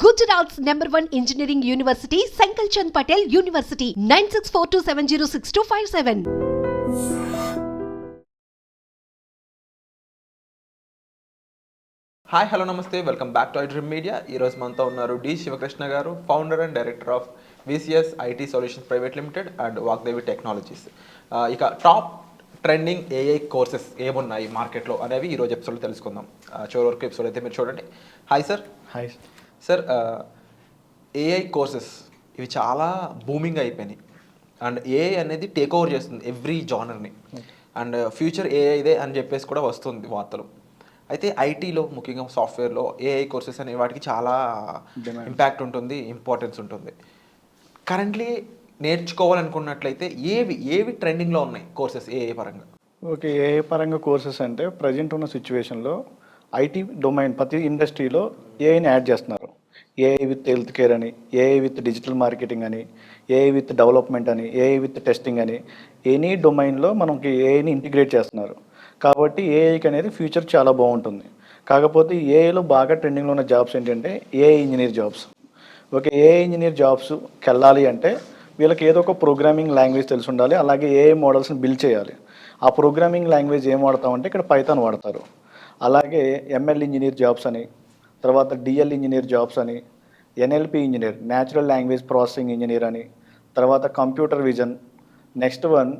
Gujarat's #1 engineering university, Sankalchand Patel University, 9642706257. Hi hello నమస్తే welcome back to iDream media. ఈరోజు మనతో ఉన్నారు D Sivakrishna గారు, founder and director of VCS IT solutions private limited and Vagdevi technologies. ఇక top trending AI courses ఏమున్నాయి మార్కెట్లో అనేవి ఈరోజు ఎపిసోడ్లో తెలుసుకుందాం. చివరి వరకు ఎపిసోడ్ అయితే మీరు చూడండి. Hi sir. Hi sir, AI courses ఇవి చాలా బూమింగ్ అయిపోయినాయి అండ్ ఏఐ అనేది టేక్ ఓవర్ చేస్తుంది ఎవ్రీ జానర్ని అండ్ ఫ్యూచర్ ఏఐ ఇదే అని చెప్పేసి కూడా వస్తుంది వార్తలు. అయితే ఐటీలో ముఖ్యంగా సాఫ్ట్వేర్లో ఏఐ కోర్సెస్ అనే వాటికి చాలా ఇంపాక్ట్ ఉంటుంది, ఇంపార్టెన్స్ ఉంటుంది. కరెంట్లీ నేర్చుకోవాలనుకున్నట్లయితే ఏవి ట్రెండింగ్లో ఉన్నాయి కోర్సెస్ ఏఐ పరంగా? ఓకే, ఏఐ పరంగా కోర్సెస్ అంటే ప్రజెంట్ ఉన్న సిచ్యువేషన్లో ఐటీ డొమైన్ ప్రతి ఇండస్ట్రీలో ఏఐని యాడ్ చేస్తున్నారు. ఏఐ విత్ హెల్త్ కేర్ అని, ఏఐ విత్ డిజిటల్ మార్కెటింగ్ అని, ఏఐ విత్ డెవలప్మెంట్ అని, ఏఐ విత్ టెస్టింగ్ అని, ఎనీ డొమైన్లో మనకి ఏఐని ఇంటిగ్రేట్ చేస్తున్నారు. కాబట్టి ఏఐకి అనేది ఫ్యూచర్ చాలా బాగుంటుంది. కాకపోతే ఏఐలో బాగా ట్రెండింగ్లో ఉన్న జాబ్స్ ఏంటంటే AI engineer jobs. Okay, AI engineer జాబ్స్కి వెళ్ళాలి అంటే వీళ్ళకి ఏదో ఒక ప్రోగ్రామింగ్ లాంగ్వేజ్ తెలిసి ఉండాలి. అలాగే ఏఐ మోడల్స్ని బిల్డ్ చేయాలి. ఆ ప్రోగ్రామింగ్ లాంగ్వేజ్ ఏం వాడతామంటే ఇక్కడ పైథాన్ వాడతారు. అలాగే ఎంఎల్ ఇంజనీర్ జాబ్స్ అని, తర్వాత డిఎల్ ఇంజనీర్ జాబ్స్ అని, NLP engineer natural language processing engineer అని, తర్వాత computer vision, next one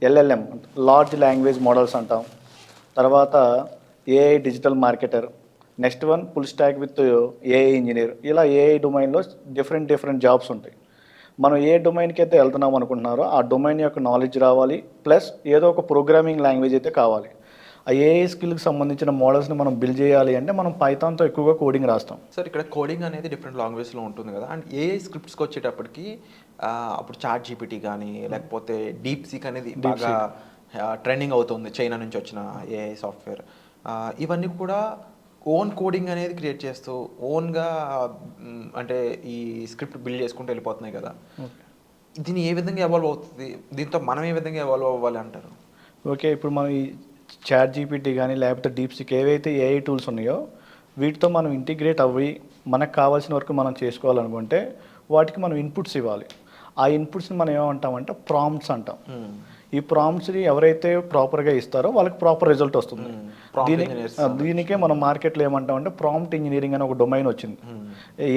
LLM large language models అంటాం, తర్వాత AI digital marketer, next one full stock with AI engineer. ఇలా ఏఐ డొమైన్లో different jobs ఉంటాయి. మనం ఏ డొమైన్కి అయితే వెళ్తున్నాం అనుకుంటున్నారో ఆ డొమైన్ యొక్క నాలెడ్జ్ రావాలి, ప్లస్ ఏదో ఒక ప్రోగ్రామింగ్ లాంగ్వేజ్ అయితే కావాలి. ఆ ఏఐ స్కిల్కి సంబంధించిన మోడల్స్ని మనం బిల్డ్ చేయాలి అంటే మనం పైథాన్తో ఎక్కువగా కోడింగ్ రాస్తాం. సార్, ఇక్కడ కోడింగ్ అనేది డిఫరెంట్ లాంగ్వేజ్లో ఉంటుంది కదా, అండ్ ఏఐ స్క్రిప్ట్స్కి వచ్చేటప్పటికి అప్పుడు చాట్ జీపీటీ కానీ లేకపోతే డీప్ సీక్ అనేది బాగా ట్రెండింగ్ అవుతుంది, చైనా నుంచి వచ్చిన ఏఐ సాఫ్ట్వేర్. ఇవన్నీ కూడా ఓన్ కోడింగ్ అనేది క్రియేట్ చేస్తూ ఓన్గా అంటే ఈ స్క్రిప్ట్ బిల్డ్ చేసుకుంటూ వెళ్ళిపోతున్నాయి కదా. దీన్ని ఏ విధంగా ఎవాల్వ్ అవుతుంది, దీంతో మనం ఏ విధంగా ఎవాల్వ్ అవ్వాలి అంటారు? ఓకే, ఇప్పుడు మనం ఈ చాట్ జీపీటీ కానీ లేకపోతే డీప్ సీక్ ఏవైతే ఏఐ టూల్స్ ఉన్నాయో వీటితో మనం ఇంటిగ్రేట్ అవ్వి మనకు కావాల్సిన వరకు మనం చేసుకోవాలనుకుంటే వాటికి మనం ఇన్పుట్స్ ఇవ్వాలి. ఆ ఇన్పుట్స్ని మనం ఏమంటామంటే ప్రాంప్ట్స్ అంటాం. ఈ ప్రాంప్ట్స్ని ఎవరైతే ప్రాపర్గా ఇస్తారో వాళ్ళకి ప్రాపర్ రిజల్ట్ వస్తుంది. దీనికే మనం మార్కెట్లో ఏమంటామంటే ప్రాంప్ట్ ఇంజనీరింగ్ అని ఒక డొమైన్ వచ్చింది.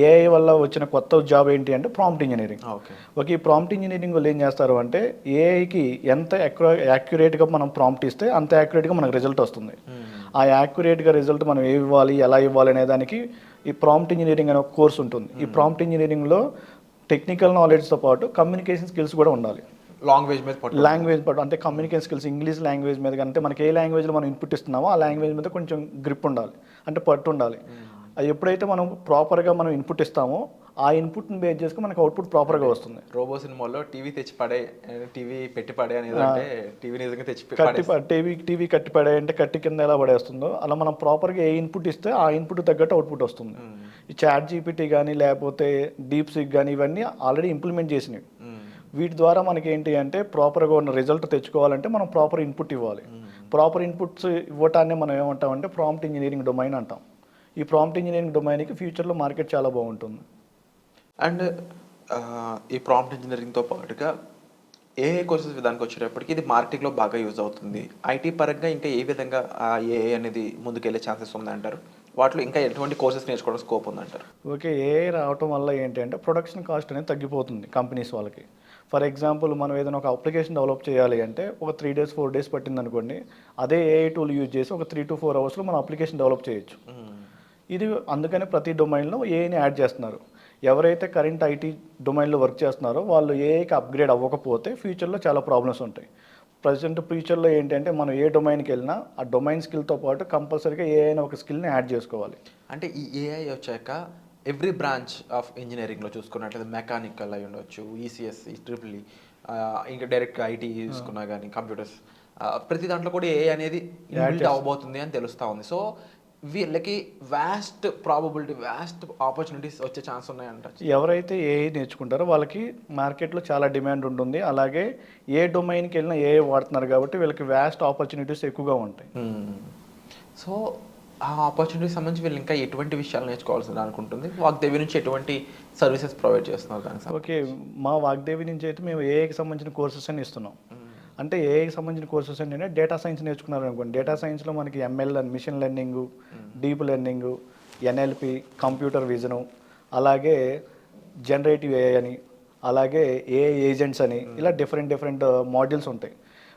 ఏఐ వల్ల వచ్చిన కొత్త జాబ్ ఏంటి అంటే ప్రాంప్ట్ ఇంజనీరింగ్. ఓకే, ఈ ప్రాంప్ట్ ఇంజనీరింగ్ వాళ్ళు ఏం చేస్తారు అంటే ఏఐకి ఎంత యాక్యురేట్గా మనం ప్రాంప్ట్ ఇస్తే అంత యాక్యురేట్గా మనకు రిజల్ట్ వస్తుంది. ఆ యాక్యురేట్గా రిజల్ట్ మనం ఏ ఇవ్వాలి, ఎలా ఇవ్వాలి అనే దానికి ఈ ప్రాంప్ట్ ఇంజనీరింగ్ అనే ఒక కోర్స్ ఉంటుంది. ఈ ప్రాంప్ట్ ఇంజనీరింగ్లో టెక్నికల్ నాలెడ్జ్తో పాటు కమ్యూనికేషన్ స్కిల్స్ కూడా ఉండాలి. లాంగ్వేజ్ పాటు అంటే కమ్యూనికేషన్ స్కిల్స్, ఇంగ్లీష్ లాంగ్వేజ్ మీద అంటే మనకి ఏ లాంగ్వేజ్లో మనం ఇన్పుట్ ఇస్తున్నామో ఆ లాంగ్వేజ్ మీద కొంచెం గ్రిప్ ఉండాలి, అంటే పట్టు ఉండాలి. అది ఎప్పుడైతే మనం ప్రాపర్గా మనం ఇన్పుట్ ఇస్తామో ఆ ఇన్పుట్ని బేస్ చేసుకుని మనకు అవుట్పుట్ ప్రాపర్గా వస్తుంది. రోబో సినిమాలో టీవీ తెచ్చి పడే, టీవీ పెట్టి పడే అనేది టీవీ నిజంగా తెచ్చి టీవీ కట్టి పడే అంటే కట్టి కింద ఎలా పడేస్తుందో అలా మనం ప్రాపర్గా ఏ ఇన్పుట్ ఇస్తే ఆ ఇన్పుట్ తగ్గట్టు అవుట్పుట్ వస్తుంది. ఈ చాట్ జీపీటీ కానీ లేకపోతే డీప్ సీక్ కానీ ఇవన్నీ ఆల్రెడీ ఇంప్లిమెంట్ చేసినవి. వీటి ద్వారా మనకి ఏంటి అంటే ప్రాపర్గా ఉన్న రిజల్ట్ తెచ్చుకోవాలంటే మనం ప్రాపర్ ఇన్పుట్ ఇవ్వాలి. ప్రాపర్ ఇన్పుట్స్ ఇవ్వటాన్ని మనం ఏమంటామంటే ప్రాంప్ట్ ఇంజనీరింగ్ డొమైన్ అంటాం. ఈ ప్రాంప్ట్ ఇంజనీరింగ్ డొమైన్కి ఫ్యూచర్లో మార్కెట్ చాలా బాగుంటుంది. అండ్ ఈ ప్రాంప్ట్ ఇంజనీరింగ్తో పాటుగా ఏఐ కోర్సెస్ విధానికి వచ్చేటప్పటికి ఇది మార్కెటింగ్లో బాగా యూజ్ అవుతుంది. ఐటీ పరంగా ఇంకా ఏ విధంగా ఏఐ అనేది ముందుకెళ్ళే ఛాన్సెస్ ఉందంటారు? వాటిలో ఇంకా ఎటువంటి కోర్సెస్ నేర్చుకోవడం స్కోప్ ఉందంటారు? ఓకే, ఏఐ రావటం వల్ల ఏంటి అంటే ప్రొడక్షన్ కాస్ట్ అనేది తగ్గిపోతుంది కంపెనీస్ వాళ్ళకి. ఫర్ ఎగ్జాంపుల్ మనం ఏదైనా ఒక అప్లికేషన్ డెవలప్ చేయాలి అంటే ఒక 3 days 4 days పట్టింది అనుకోండి, అదే ఏఐ టూల్ యూజ్ చేసి ఒక 3 to 4 hours మనం అప్లికేషన్ డెవలప్ చేయొచ్చు. ఇది అందుకని ప్రతి డొమైన్లో ఏఐని యాడ్ చేస్తున్నారు. ఎవరైతే కరెంట్ ఐటీ డొమైన్లో వర్క్ చేస్తున్నారో వాళ్ళు ఏఐకి అప్గ్రేడ్ అవ్వకపోతే ఫ్యూచర్లో చాలా ప్రాబ్లమ్స్ ఉంటాయి. ప్రజెంట్ ఫ్యూచర్లో ఏంటంటే మనం ఏ డొమైన్కి వెళ్ళినా ఆ డొమైన్ స్కిల్తో పాటు కంపల్సరీగా ఏఐ ఒక స్కిల్ని యాడ్ చేసుకోవాలి. అంటే ఈ ఏఐ వచ్చాక ఎవ్రీ బ్రాంచ్ ఆఫ్ ఇంజనీరింగ్లో చూసుకున్నట్లయితే మెకానికల్ అయి ఉండొచ్చు, ఈసీఎస్సి, ట్రిపుల్ ఈ, ఇంకా డైరెక్ట్ ఐటీ చూసుకున్నా కానీ కంప్యూటర్స్, ప్రతి దాంట్లో కూడా ఏఐ అనేది ఇన్బిల్ట్ అవ్వబోతుంది అని తెలుస్తూ ఉంది. సో వీళ్ళకి వ్యాస్ట్ ప్రాబబిలిటీ, వ్యాస్ట్ ఆపర్చునిటీస్ వచ్చే ఛాన్స్ ఉన్నాయంట. ఎవరైతే ఏఐ నేర్చుకుంటారో వాళ్ళకి మార్కెట్లో చాలా డిమాండ్ ఉంటుంది. అలాగే ఏ డొమైన్కి వెళ్ళినా ఏఐ వాడుతున్నారు కాబట్టి వీళ్ళకి వ్యాస్ట్ ఆపర్చునిటీస్ ఎక్కువగా ఉంటాయి. సో ఆ ఆపర్చునిటీకి సంబంధించి వీళ్ళు ఇంకా ఎటువంటి విషయాలు నేర్చుకోవాల్సింది అనుకుంటుంది? వాగ్దేవి నుంచి ఎటువంటి సర్వీసెస్ ప్రొవైడ్ చేస్తున్నారు దానికి సంబంధించి? ఓకే, మా వాగ్దేవి నుంచి అయితే మేము ఏఐకి సంబంధించిన కోర్సెస్ అని ఇస్తున్నాం. అంటే ఏఐకి సంబంధించిన కోర్సెస్ ఏంటంటే డేటా సైన్స్ నేర్చుకున్నారు అనుకోండి, డేటా సైన్స్లో మనకి ML and machine learning, deep learning, NLP, computer vision, అలాగే జనరేటివ్ ఏఐ అని, అలాగే ఏఐ ఏజెంట్స్ అని, ఇలా డిఫరెంట్ మాడ్యూల్స్ ఉంటాయి.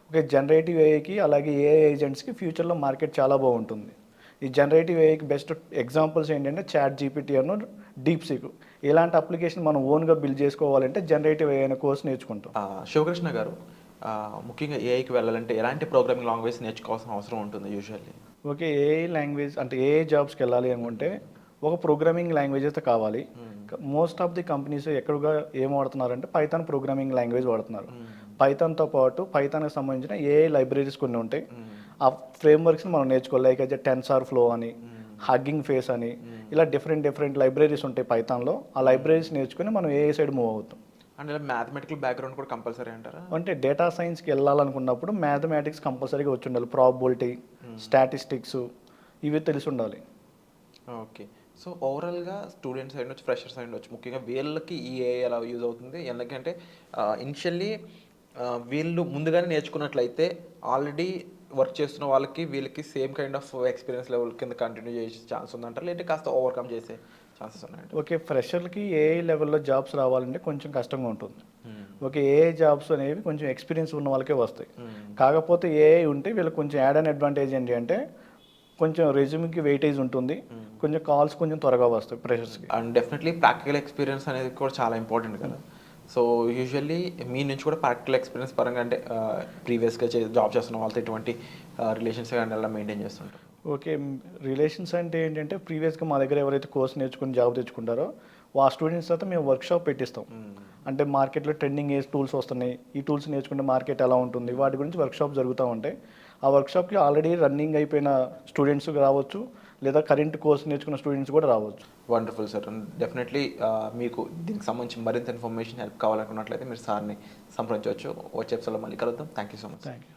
ఓకే, జనరేటివ్ ఏఐకి అలాగే ఏఐ ఏజెంట్స్కి ఫ్యూచర్లో మార్కెట్ చాలా బాగుంటుంది. ఈ జనరేటివ్ ఏఐకి బెస్ట్ ఎగ్జాంపుల్స్ ఏంటంటే చాట్ జీపీటీ అను డీప్ సీక్. ఇలాంటి అప్లికేషన్ మనం ఓన్గా బిల్డ్ చేసుకోవాలంటే జనరేటివ్ ఏఐ అనే కోర్స్ నేర్చుకుంటాం. శివకృష్ణ గారు, ముఖ్యంగా ఏఐకి వెళ్ళాలంటే ఎలాంటి ప్రోగ్రామింగ్ లాంగ్వేజ్ నేర్చుకోవాల్సిన అవసరం ఉంటుంది యూజువల్లీ? ఓకే, ఏఐ లాంగ్వేజ్ అంటే ఏఐ జాబ్స్కి వెళ్ళాలి అనుకుంటే ఒక ప్రోగ్రామింగ్ లాంగ్వేజ్ అయితే కావాలి. మోస్ట్ ఆఫ్ ది కంపెనీస్ ఎక్కువగా ఏం వాడుతున్నారంటే పైథాన్ ప్రోగ్రామింగ్ లాంగ్వేజ్ వాడుతున్నారు. పైథాన్తో పాటు పైథాన్కి సంబంధించిన ఏఐ లైబ్రరీస్ కొన్ని ఉంటాయి. ఆ ఫ్రేమ్వర్క్స్ని మనం నేర్చుకోవాలి. లైక్ అయితే టెన్సార్ ఫ్లో అని, హగ్గింగ్ ఫేస్ అని, ఇలా డిఫరెంట్ లైబ్రరీస్ ఉంటాయి పైథాన్లో. ఆ లైబ్రరీస్ నేర్చుకుని మనం ఏఐ సైడ్ మూవ్ అవుతాం. అంటే మ్యాథమెటికల్ బ్యాక్గ్రౌండ్ కూడా కంపల్సరీ అంటారా? అంటే డేటా సైన్స్కి వెళ్ళాలనుకున్నప్పుడు మ్యాథమెటిక్స్ కంపల్సరీగా వచ్చి ఉండాలి. ప్రాబబిలిటీ, స్టాటిస్టిక్స్ ఇవి తెలిసి ఉండాలి. ఓకే, సో ఓవరాల్గా స్టూడెంట్స్ సైడ్ నుంచి, ఫ్రెషర్స్ సైడ్ నుంచి ముఖ్యంగా వీళ్ళకి ఈ ఏఐ ఎలా యూజ్ అవుతుంది? ఎందుకంటే ఇనిషియల్లీ వీళ్ళు ముందుగానే నేర్చుకున్నట్లయితే ఆల్రెడీ వర్క్ చేస్తున్న వాళ్ళకి వీళ్ళకి same kind of experience level కింద కంటిన్యూ చేసే ఛాన్స్ ఉందంటారు, లేదంటే కాస్త ఓవర్కమ్ చేసే ఛాన్సెస్ ఉన్నాయండి? ఓకే, ఫ్రెషర్లకి ఏఐ లెవెల్లో జాబ్స్ రావాలంటే కొంచెం కష్టంగా ఉంటుంది. ఓకే, ఏఐ జాబ్స్ అనేవి కొంచెం ఎక్స్పీరియన్స్ ఉన్న వాళ్ళకే వస్తాయి. కాకపోతే ఏఐ ఉంటే వీళ్ళకి కొంచెం యాడ్ అన్ అడ్వాంటేజ్ ఏంటి అంటే కొంచెం రెజ్యూమ్కి వెయిటేజ్ ఉంటుంది, కొంచెం కాల్స్ కొంచెం త్వరగా వస్తాయి ఫ్రెషర్స్కి. అండ్ డెఫినెట్లీ ప్రాక్టికల్ ఎక్స్పీరియన్స్ అనేది కూడా చాలా ఇంపార్టెంట్ కదా. సో యూజువల్లీ మీ నుంచి కూడా ప్రాక్టికల్ ఎక్స్పీరియన్స్ పరంగా అంటే ప్రీవియస్గా జాబ్ చేస్తున్న వాళ్ళతో ఎటువంటి రిలేషన్స్ కానీ ఎలా మెయింటైన్ చేస్తుంటారు? ఓకే, రిలేషన్స్ అంటే ఏంటంటే ప్రీవియస్గా మా దగ్గర ఎవరైతే కోర్స్ నేర్చుకుని జాబ్ తెచ్చుకుంటారో ఆ స్టూడెంట్స్ అయితే మేము వర్క్షాప్ పెట్టిస్తాం. అంటే మార్కెట్లో ట్రెండింగ్ ఏ టూల్స్ వస్తున్నాయి, ఈ టూల్స్ నేర్చుకుంటే మార్కెట్ ఎలా ఉంటుంది, వాటి గురించి వర్క్షాప్ జరుగుతూ ఉంటాయి. ఆ వర్క్షాప్కి ఆల్రెడీ రన్నింగ్ అయిపోయిన స్టూడెంట్స్ రావచ్చు, లేదా కరెంట్ కోర్స్ నేర్చుకున్న స్టూడెంట్స్ కూడా రావచ్చు. Wonderful sir. డెఫినెట్లీ మీకు దీనికి సంబంధించి మరింత ఇన్ఫర్మేషన్ హెల్ప్ కావాలనుకున్నట్లయితే మీరు సార్ని సంప్రదించవచ్చు. వచ్చే ఎపిసోడ్లో మళ్ళీ కలుద్దాం. Thank you so much. Thank you.